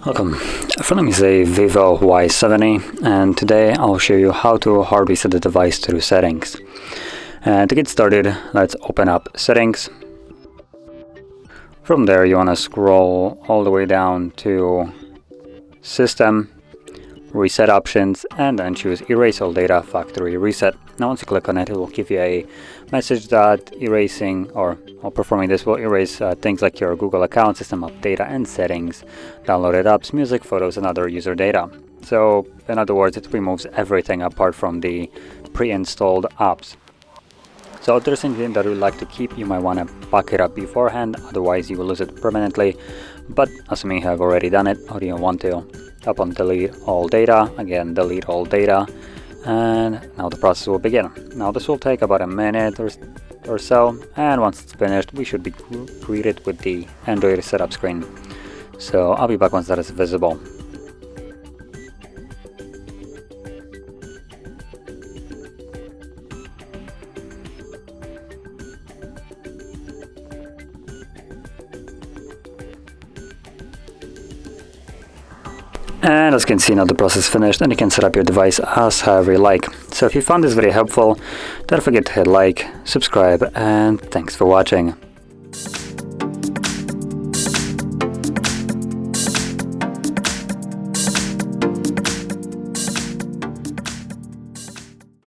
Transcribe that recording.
Welcome. In front of me is a VIVO Y70, and today I'll show you how to hard reset the device through settings. And to get started, let's open up settings. From there you want to scroll all the way down to System, Reset Options, and then choose Erase All Data Factory Reset. Now once you click on it, it will give you a message that erasing or performing this will erase things like your Google account, system of data and settings, downloaded apps, music, photos, and other user data. So in other words, it removes everything apart from the pre-installed apps. So if there's anything that you'd like to keep, you might want to back it up beforehand, otherwise you will lose it permanently. But assuming you have already done it, or you want to, tap on delete all data, again delete all data, and now the process will begin. Now this will take about a minute or so, and once it's finished we should be greeted with the Android setup screen. So I'll be back once that is visible. And as you can see, now the process is finished and you can set up your device as however you like. So if you found this video helpful, don't forget to hit like, subscribe, and thanks for watching.